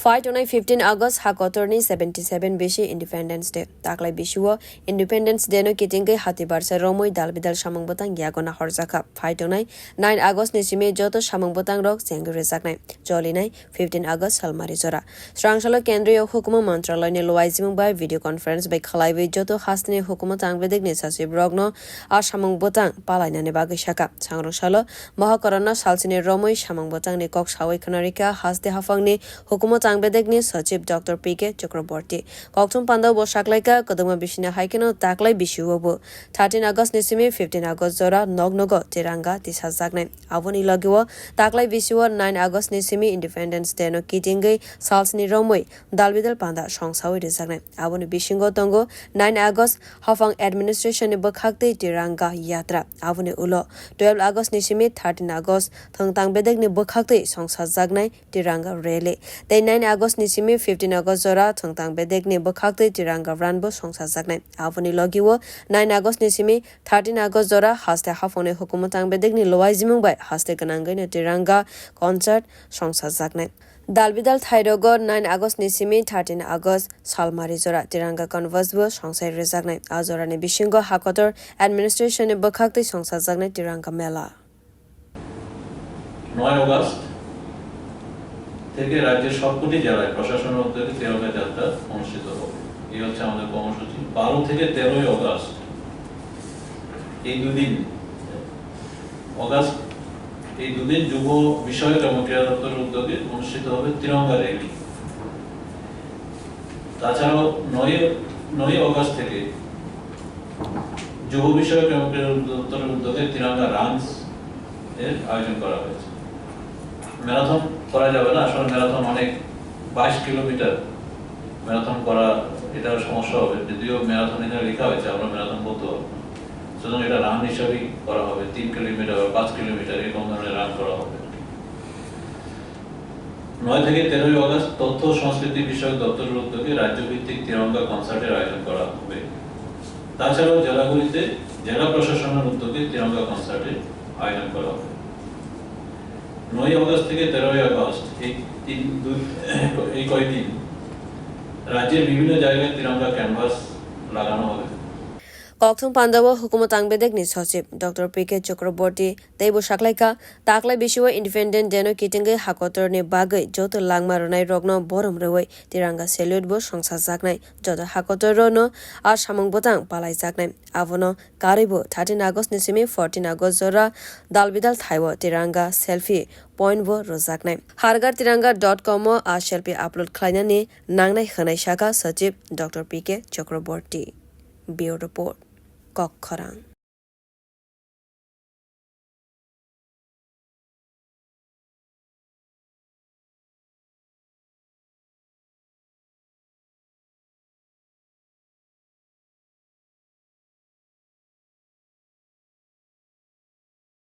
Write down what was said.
phai tonai 15 August hakotor ni 77 bisi Independence Day. Taklai bisiwo Independence Day no kitingwi hati barsa romoi dal bidal samwngbwtang yagona rwjak. Phai tonai 9 August ni simi joto samwngbwtang rok rwjaknai. Jolinai 15 August salmari jora. Srangsalo kendriyo hukuma mantralay ni loaizimung by video conference by khalaiwi joto hastini hukuma tangbedik ni sasib rogno a samwngbwtang palainani bagwi shaka. Sangrong salo mahakorana salsini romoi samwngbwtang ni kok sawai khanarika haste hafangni hukuma samwng sachib Dr.PK Chakraborty koktum panda bo shaklaika kodama bishina haikeno taklai bishuwo 13 August nisimi 15 August zora nognogo tiranga tishajaknai avoni logiwo taklai bishuwo 9 August nisimi Independence Day no kitingwi salsni romoi dalbidal panda songsa rwjaknai avoni bisingo tongo 9 August hafang administration ni bakhakte tiranga yatra avoni ulo 12 August nisimi 13 August thongtang bedek ni bakhakte songsajak tiranga rele 9 August ni simi 15 August zora thongtang bedek ni bakhakte tiranga ranbo songsajak avoni logiwo 9 August ni simi 13 August zora haste hafone hukumatang bedek ni loaizimung bai haste kanangai ni tiranga concert songsajak dalbidal thairogo 9 August ni simi 13 August salmari zora tiranga converse bo songsai rwjaknai azora ni bisingo hakotor administration ni bakhakte songsajak tiranga mela 9 August থেকে রাজ্যের সবকটি জেলায় প্রশাসনের উদ্যোগে তিরঙ্গা যাত্রা অনুষ্ঠিত হবে এই হচ্ছে আমাদের কর্মসূচি 12 থেকে 13 আগস্ট এই দুদিন যুব বিষয়ক এবং ক্রীড়া দপ্তরের উদ্যোগে অনুষ্ঠিত হবে তিরঙ্গা র্যালি তাছাড়াও 9 আগস্ট থেকে যুব বিষয়ক এবং ক্রীড়া দপ্তরের উদ্যোগে তিরঙ্গা রানস এর আয়োজন করা হয়েছে ম্যারাথন করা যাবে না আসলে ম্যারাথন অনেক 22 কিলোমিটার ম্যারাথন করা এটা সমস্যা হবে যদিও ম্যারাথন এখানে লেখা হয়েছে আমরা ম্যারাথন বলতে পারবো সুতরাং এটা রান হিসাবেই করা হবে 3 কিলোমিটার বা 5 কিলোমিটার এরকম ধরনের রান করা হবে 9 থেকে 13 আগস্ট তথ্য ও সংস্কৃতি বিষয়ক দপ্তরের উদ্যোগে রাজ্যভিত্তিক তিরঙ্গা কনসার্টের আয়োজন করা হবে তাছাড়াও জেলাগুলিতে জেলা প্রশাসনের উদ্যোগে তিরঙ্গা কনসার্টের আয়োজন করা হবে 9 আগস্ট থেকে 13 আগস্ট এই কয়েকদিন রাজ্যের বিভিন্ন জায়গায় তিরঙ্গা ক্যানভাস লাগানো হবে koktum pandawo hukuma tangbedek ni sachib Dr.PK Chakraborty teibo shaklaika taklai bishiwo Independent Day no kitingwi hakotor ni bagwi joto langmaronai rogno borom rewai tiranga salute bo songsajak joto hakotor no a samwngbwtang palaijaknai avono karibo 13 August ni simi 14 August zora dalbidal thaiwo tiranga selfie point bo rwjaknai hargartiranga.com a selfie upload khlainani nangnai khanai shaka sachib Dr.PK Chakraborty Bureau Report Kokharang